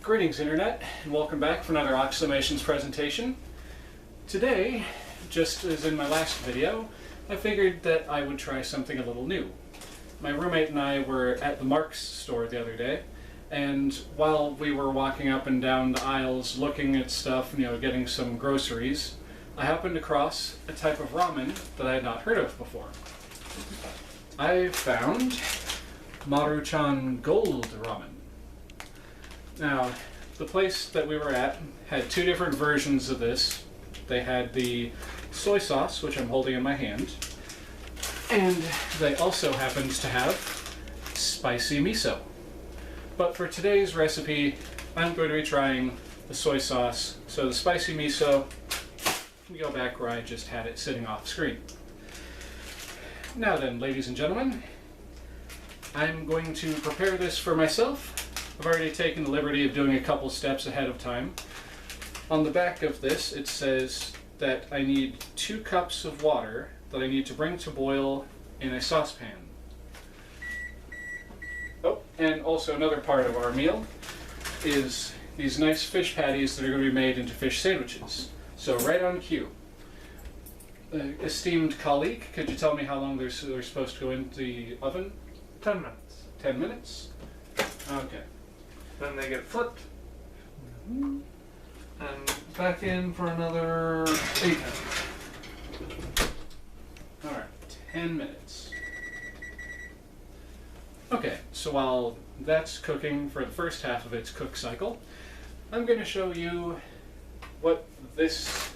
Greetings Internet, and welcome back for another Oxleymations presentation. Today, just as in my last video, I figured that I would try something a little new. My roommate and I were at the Marks store the other day, and while we were walking up and down the aisles looking at stuff, getting some groceries, I happened across a type of ramen that I had not heard of before. I found Maruchan Gold ramen. Now, the place that we were at had two different versions of this. They had the soy sauce, which I'm holding in my hand, and they also happened to have spicy miso. But for today's recipe, I'm going to be trying the soy sauce. So the spicy miso, we go back where I just had it sitting off screen. Now then, ladies and gentlemen, I'm going to prepare this for myself. I've already taken the liberty of doing a couple steps ahead of time. On the back of this, it says that I need 2 cups of water that I need to bring to boil in a saucepan. Oh, and also another part of our meal is these nice fish patties that are going to be made into fish sandwiches. So right on cue. Esteemed colleague, could you tell me how long they're supposed to go into the oven? 10 minutes. 10 minutes? Okay. Then they get flipped. And back in for another 8 minutes. Alright, 10 minutes. Okay, so while that's cooking for the first half of its cook cycle, I'm going to show you what this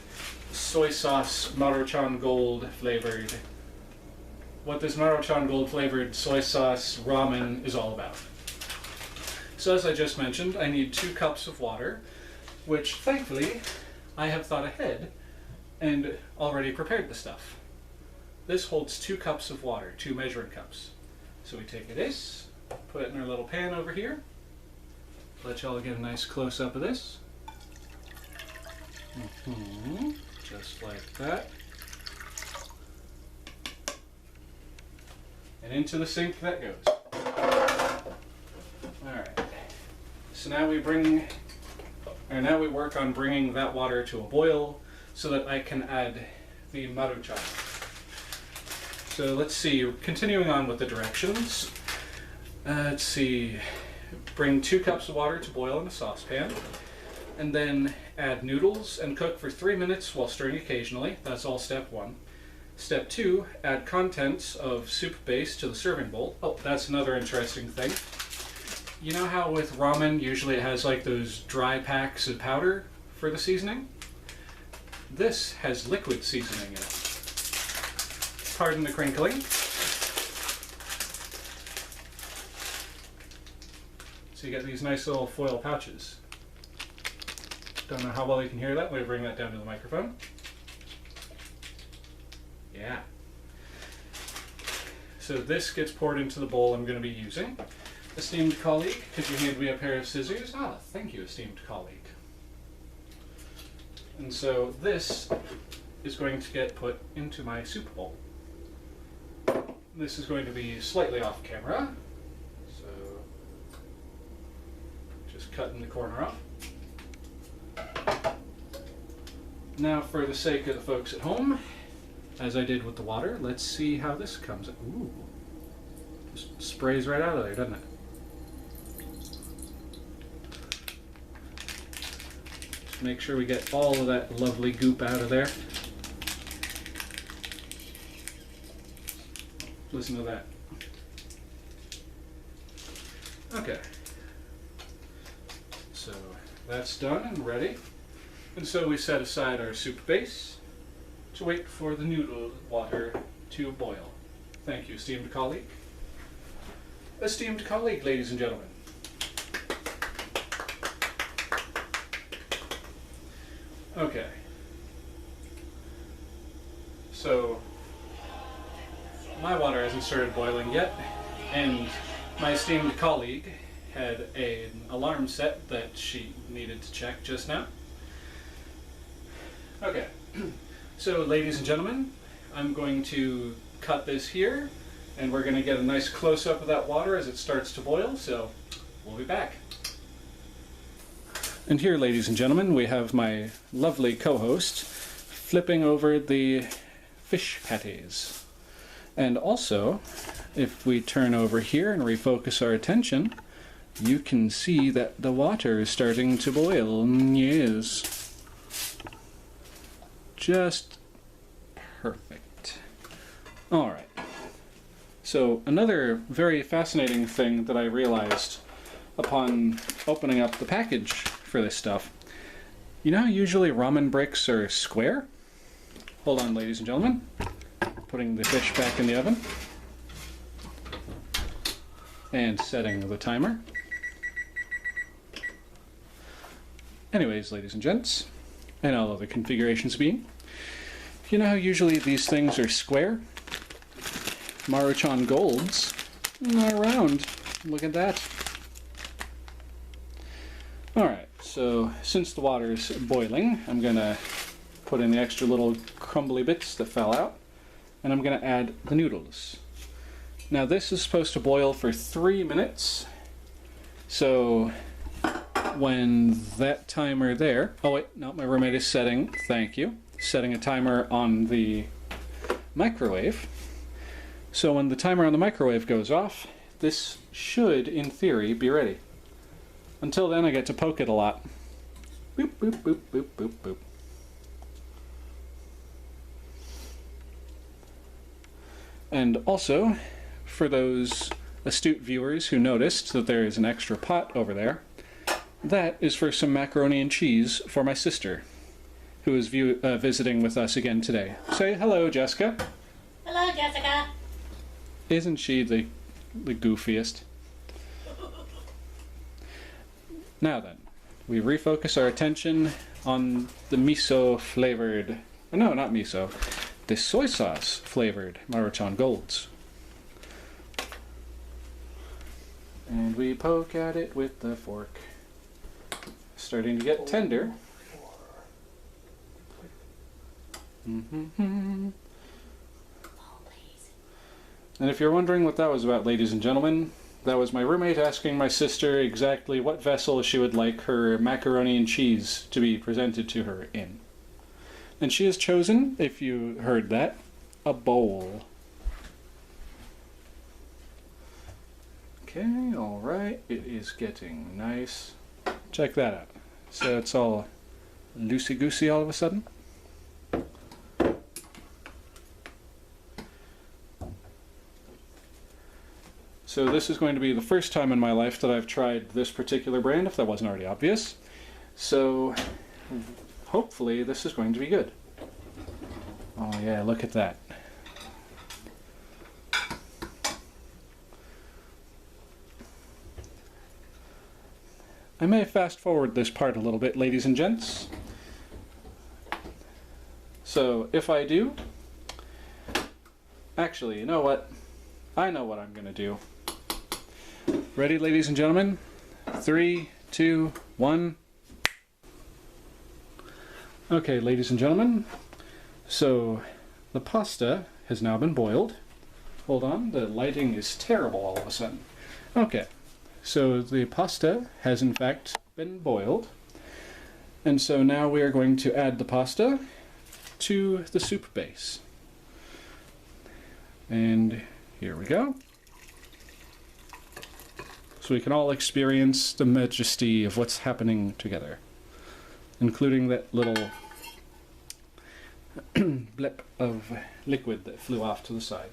soy sauce Maruchan Gold flavored soy sauce ramen is all about. So as I just mentioned, I need 2 cups of water, which thankfully I have thought ahead and already prepared the stuff. This holds 2 cups of water, 2 measuring cups. So we take this, put it in our little pan over here, let y'all get a nice close-up of this. Just like that. And into the sink that goes. Alright. So now we work on bringing that water to a boil so that I can add the Maruchan. So let's see, continuing on with the directions. Let's see, bring 2 cups of water to boil in a saucepan, and then add noodles and cook for 3 minutes while stirring occasionally. That's all step 1. Step 2, add contents of soup base to the serving bowl. Oh, that's another interesting thing. You know how with ramen, usually it has like those dry packs of powder for the seasoning? This has liquid seasoning in it. Pardon the crinkling. So you get these nice little foil pouches. Don't know how well you can hear that. Let me bring that down to the microphone. Yeah. So this gets poured into the bowl I'm going to be using. Esteemed colleague, could you hand me a pair of scissors? Ah, thank you, esteemed colleague. And so this is going to get put into my soup bowl. This is going to be slightly off camera, so just cutting the corner off. Now, for the sake of the folks at home, as I did with the water, let's see how this comes. Ooh, just sprays right out of there, doesn't it? Just make sure we get all of that lovely goop out of there. Listen to that. Okay. So that's done and ready. And so we set aside our soup base to wait for the noodle water to boil. Thank you, esteemed colleague. Esteemed colleague, ladies and gentlemen. Okay. So my water hasn't started boiling yet, and my esteemed colleague had an alarm set that she needed to check just now. Okay, so ladies and gentlemen, I'm going to cut this here, and we're going to get a nice close-up of that water as it starts to boil, so we'll be back. And here, ladies and gentlemen, we have my lovely co-host flipping over the fish patties. And also, if we turn over here and refocus our attention, you can see that the water is starting to boil. Yes. Just perfect. Alright. So, another very fascinating thing that I realized upon opening up the package for this stuff. You know how usually ramen bricks are square? Hold on, ladies and gentlemen. Putting the fish back in the oven. And setting the timer. Anyways, ladies and gents, and all other configurations being, you know how usually these things are square? Maruchan Golds are round. Look at that. Alright, so since the water's boiling, I'm gonna put in the extra little crumbly bits that fell out, and I'm gonna add the noodles. Now this is supposed to boil for 3 minutes, so when that timer there... Oh wait, no, my roommate is setting, thank you, setting a timer on the microwave. So when the timer on the microwave goes off, this should, in theory, be ready. Until then, I get to poke it a lot. Boop, boop, boop, boop, boop, boop. And also, for those astute viewers who noticed that there is an extra pot over there, that is for some macaroni and cheese for my sister, who is visiting with us again today. Say hello, Jessica. Hello, Jessica. Isn't she the goofiest? Now then, we refocus our attention on the miso flavored, no, not miso, the soy sauce flavored Maruchan Golds. And we poke at it with the fork. Starting to get tender. And if you're wondering what that was about, ladies and gentlemen, that was my roommate asking my sister exactly what vessel she would like her macaroni and cheese to be presented to her in. And she has chosen, if you heard that, a bowl. Okay, alright, it is getting nice. Check that out. So it's all loosey-goosey all of a sudden. So this is going to be the first time in my life that I've tried this particular brand, if that wasn't already obvious. So hopefully this is going to be good. Oh yeah, look at that. I may fast forward this part a little bit, ladies and gents. So if I do... Actually, you know what? I know what I'm going to do. Ready, ladies and gentlemen? 3, 2, 1. Okay, ladies and gentlemen. So, the pasta has now been boiled. Hold on, the lighting is terrible all of a sudden. Okay, so the pasta has in fact been boiled. And so now we are going to add the pasta to the soup base. And here we go. So we can all experience the majesty of what's happening together, including that little blip of liquid that flew off to the side.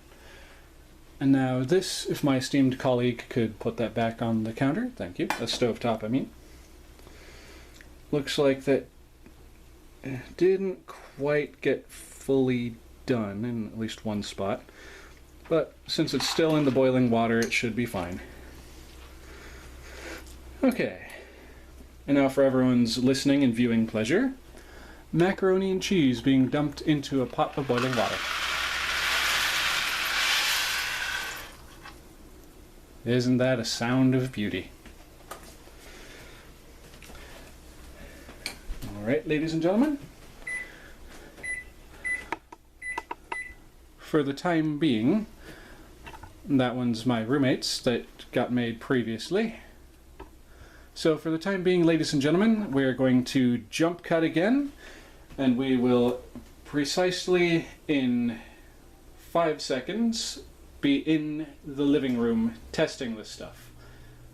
And now this, if my esteemed colleague could put that back on the counter, thank you, a stovetop I mean. Looks like that didn't quite get fully done in at least one spot, but since it's still in the boiling water, it should be fine. Okay, and now for everyone's listening and viewing pleasure, macaroni and cheese being dumped into a pot of boiling water. Isn't that a sound of beauty? Alright, ladies and gentlemen. For the time being, that one's my roommate's that got made previously. So for the time being, ladies and gentlemen, we're going to jump cut again, and we will precisely in 5 seconds be in the living room testing this stuff.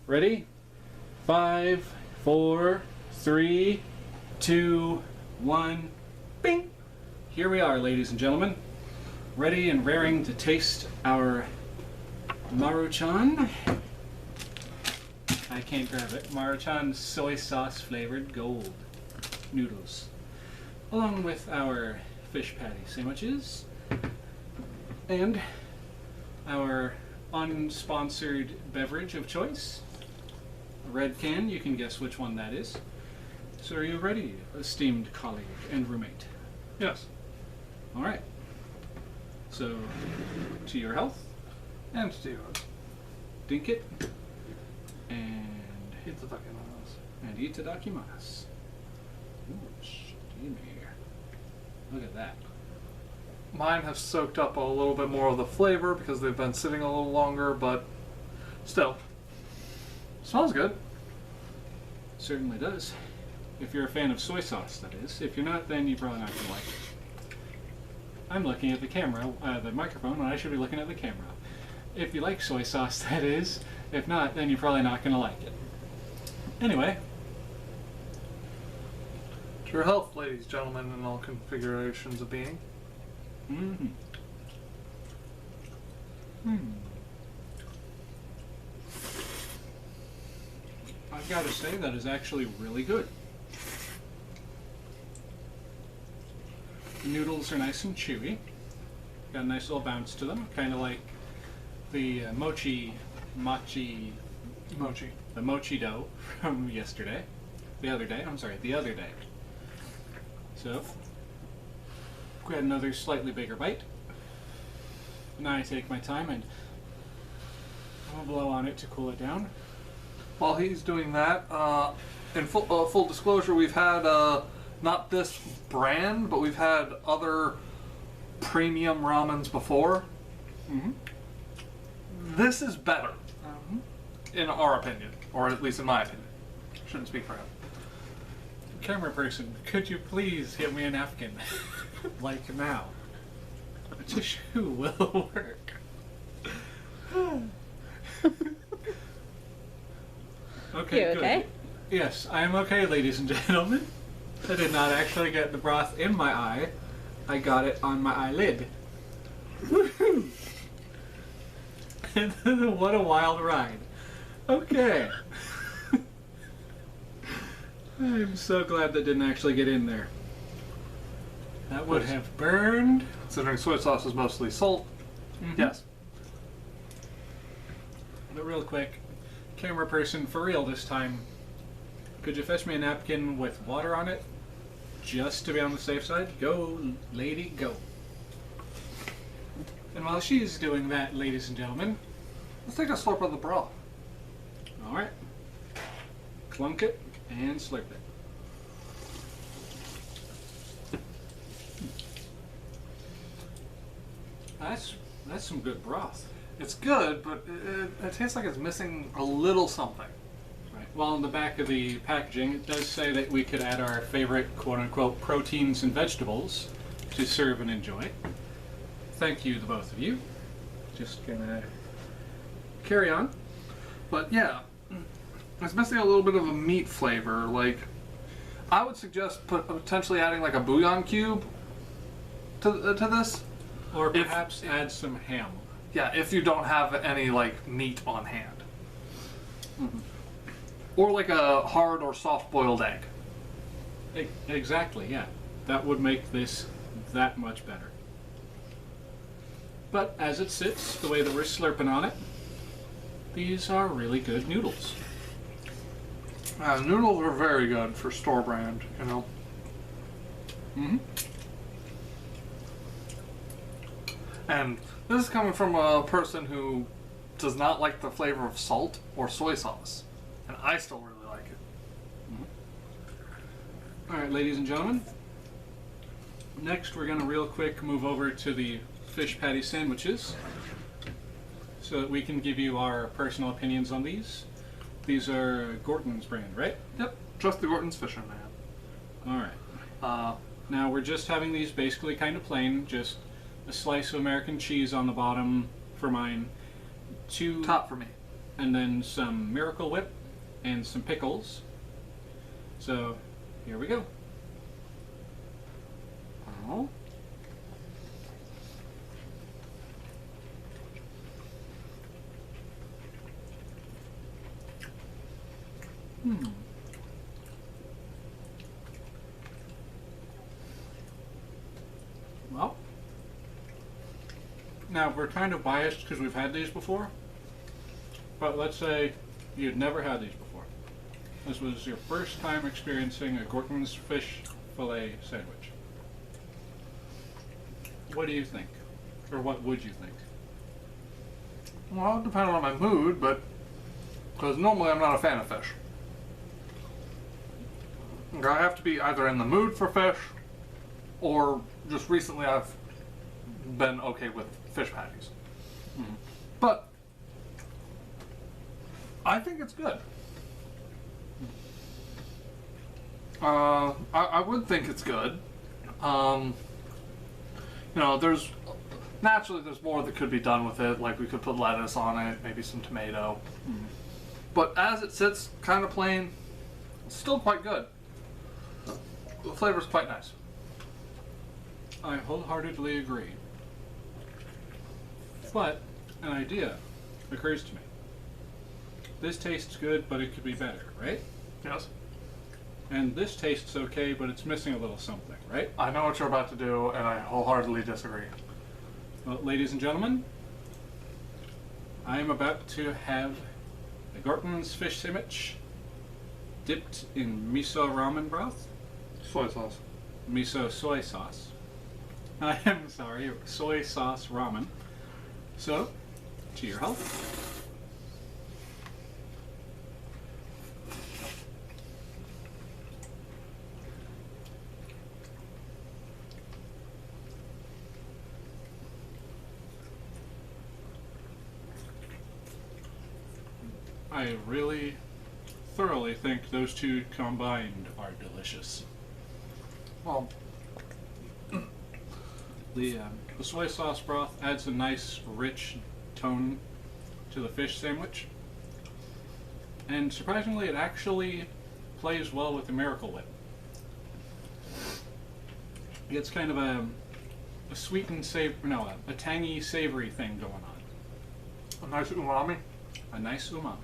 Ready? 5, 4, 3, 2, 1, bing! Here we are, ladies and gentlemen, ready and raring to taste our Maruchan. I can't grab it. Maruchan soy sauce flavored gold noodles, along with our fish patty sandwiches and our unsponsored beverage of choice, a red can. You can guess which one that is. So are you ready, esteemed colleague and roommate? Yes. All right. So, to your health, And to yours. dink it, and itadakimasu. Ooh, steamy. Look at that. Mine have soaked up a little bit more of the flavor because they've been sitting a little longer, but still. Smells good. Certainly does. If you're a fan of soy sauce, that is. If you're not, then you're probably not going to like it. I'm looking at the camera, the microphone, when I should be looking at the camera. If you like soy sauce, that is. If not, then you're probably not going to like it. Anyway. To your health, ladies, gentlemen, in all configurations of being. Mm-hmm. Hmm. I've got to say, that is actually really good. The noodles are nice and chewy. Got a nice little bounce to them, kind of like the mochi dough from yesterday. The other day. So, we had another slightly bigger bite. Now I take my time and I'll blow on it to cool it down. While he's doing that, in full disclosure, we've had not this brand, but we've had other premium ramens before. Mm-hmm. This is better, in our opinion, or at least in my opinion. Shouldn't speak for him. Camera person, could you please give me a napkin? Like now. A tissue will work. Okay, You good. okay? Yes, I am okay, ladies and gentlemen. I did not actually get the broth in my eye. I got it on my eyelid. Woohoo! What a wild ride. Okay. I'm so glad that didn't actually get in there. That would have burned. Considering soy sauce is mostly salt. Mhm. Yes. But real quick, camera person, for real this time, could you fetch me a napkin with water on it? Just to be on the safe side? Go, lady, go. And while she's doing that, ladies and gentlemen, Let's take a slurp of the broth. alright, clunk it and slurp it. That's some good broth. It's good, but it tastes like it's missing a little something. Right. Well, on the back of the packaging, it does say that we could add our favorite quote-unquote proteins and vegetables to serve and enjoy. Thank you, the both of you. Just gonna carry on. But yeah, it's missing a little bit of a meat flavor. Like, I would suggest potentially adding like a bouillon cube to this. Or perhaps add some ham. Yeah, if you don't have any like meat on hand. Mhm. Or like a hard or soft boiled egg. Exactly, yeah. That would make this that much better. But as it sits, the way that we're slurping on it, these are really good noodles. Noodles are very good for store brand, you know. Mm-hmm. And this is coming from a person who does not like the flavor of salt or soy sauce. And I still really like it. Alright, ladies and gentlemen. Next, we're going to real quick move over to the fish patty sandwiches so that we can give you our personal opinions on these. These are Gorton's brand, right? Yep, just the Gorton's Fisherman. Alright. Now we're just having these basically kind of plain, just a slice of American cheese on the bottom for mine, Top for me. and then some Miracle Whip and some pickles. So here we go. Oh. Well, now we're kind of biased because we've had these before, but let's say you'd never had these before. This was your first time experiencing a Gorton's fish fillet sandwich. What do you think? Or what would you think? Well, depending on my mood, but because normally I'm not a fan of fish. I have to be either in the mood for fish, or just recently I've been okay with fish patties. Mm-hmm. But I think it's good. I would think it's good. There's more that could be done with it. Like we could put lettuce on it, maybe some tomato. Mm-hmm. But as it sits, kind of plain, it's still quite good. The flavor's quite nice. I wholeheartedly agree. But an idea occurs to me. This tastes good, but it could be better, right? Yes. And this tastes okay, but it's missing a little something, right? I know what you're about to do, and I wholeheartedly disagree. Well, ladies and gentlemen, I am about to have a Gorton's fish sandwich dipped in miso ramen broth. Soy sauce. Miso soy sauce. I am sorry, soy sauce ramen. So, to your health. I really thoroughly think those two combined are delicious. Well, The soy sauce broth adds a nice, rich tone to the fish sandwich. And surprisingly, it actually plays well with the Miracle Whip. It's kind of a sweet and a tangy, savory thing going on. a nice umami. A nice umami.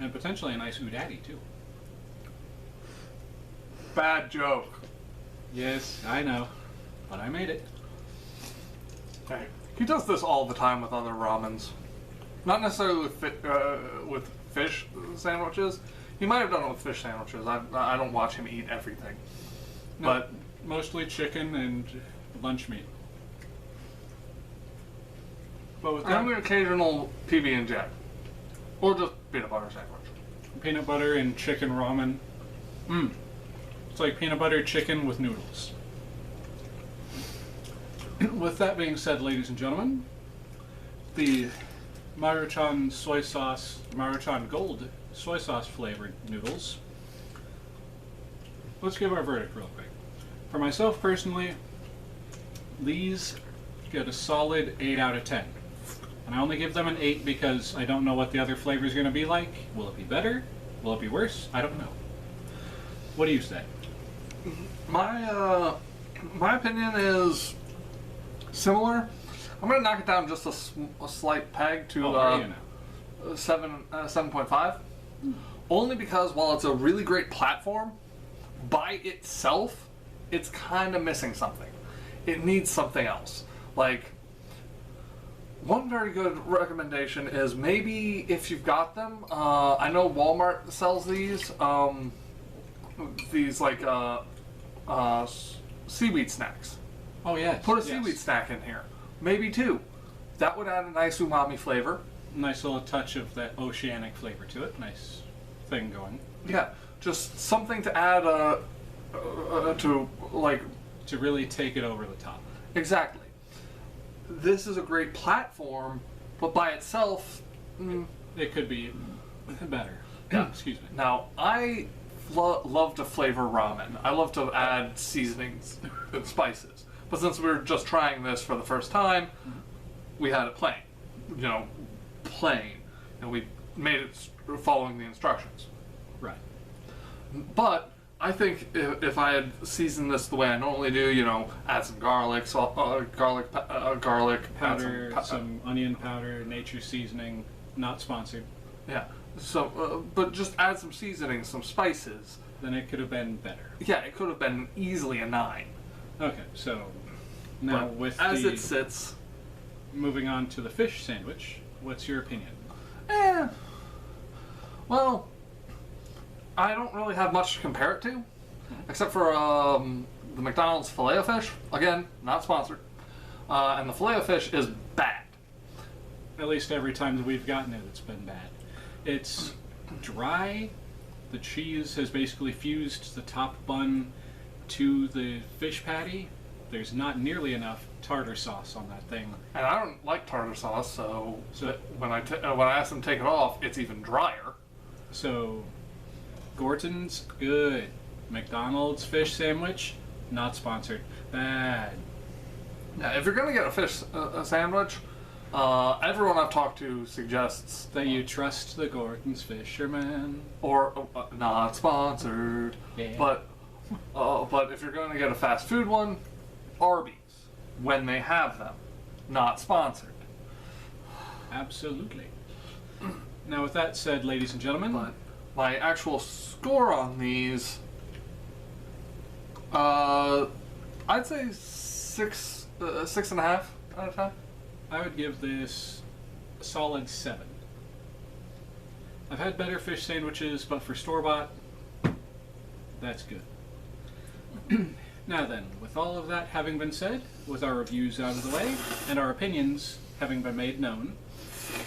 And potentially a nice udaddy, too. Bad joke. Yes, I know. But I made it. Hey, he does this all the time with other ramens. Not necessarily with fish sandwiches. He might have done it with fish sandwiches. I don't watch him eat everything. No, But mostly chicken and lunch meat. But with I'm that, an occasional PB&J. Or just peanut butter sandwich. peanut butter and chicken ramen. It's like peanut butter chicken with noodles. With that being said, ladies and gentlemen, the Maruchan Gold soy sauce flavored noodles. Let's give our verdict real quick. For myself personally, these get a solid 8 out of 10. And I only give them an 8 because I don't know what the other flavor is going to be like. Will it be better? Will it be worse? I don't know. What do you say? My opinion is similar. I'm gonna knock it down just a slight peg to Are you now? 7.5. Only because while it's a really great platform, by itself, it's kind of missing something. It needs something else. Like, one very good recommendation is maybe if you've got them, I know Walmart sells these like seaweed snacks. Oh, yes. Put a yes. seaweed snack in here. Maybe 2. That would add a nice umami flavor. Nice little touch of that oceanic flavor to it. Nice thing going. Yeah, just something to add to, like... To really take it over the top. Exactly. This is a great platform, but by itself... It could be Better. Yeah. Excuse me. Now, I love to flavor ramen. I love to add seasonings and spices. But since we were just trying this for the first time, we had it plain. Plain. And we made it following the instructions. Right. But I think if I had seasoned this the way I normally do, add some garlic, garlic Powder, add some onion powder, nature seasoning, not sponsored. Yeah. So, but just add some seasoning, some spices. Then it could have been better. Yeah, it could have been easily a 9. Okay, so now But with as the it sits, moving on to the fish sandwich, what's your opinion? well, I don't really have much to compare it to, except for the McDonald's Filet-O-Fish. Again, not sponsored. And the Filet-O-Fish is bad. At least every time that we've gotten it, it's been bad. It's dry. The cheese has basically fused the top bun to the fish patty. There's not nearly enough tartar sauce on that thing. And I don't like tartar sauce, so when I ask them to take it off, it's even drier. So, Gorton's, good. McDonald's fish sandwich, not sponsored. Bad. Yeah, if you're gonna get a fish sandwich, everyone I've talked to suggests That you trust the Gorton's fisherman. or not sponsored. Yeah. But if you're gonna get a fast food one, Arby's when they have them, not sponsored. Absolutely. Now, with that said, ladies and gentlemen, But my actual score on these, I'd say 6.5 out of 10. I would give this a solid 7. I've had better fish sandwiches, but for store-bought, that's good. Now then, with all of that having been said, with our reviews out of the way, and our opinions having been made known,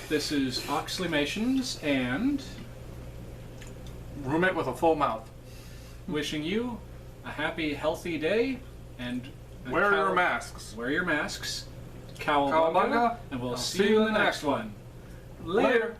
this is Oxleymations, and Roommate with a full mouth. wishing you a happy, healthy day, and Wear your masks. Wear your masks. Cowabunga, Cowabunga, and we'll I'll see you in the next one. Later.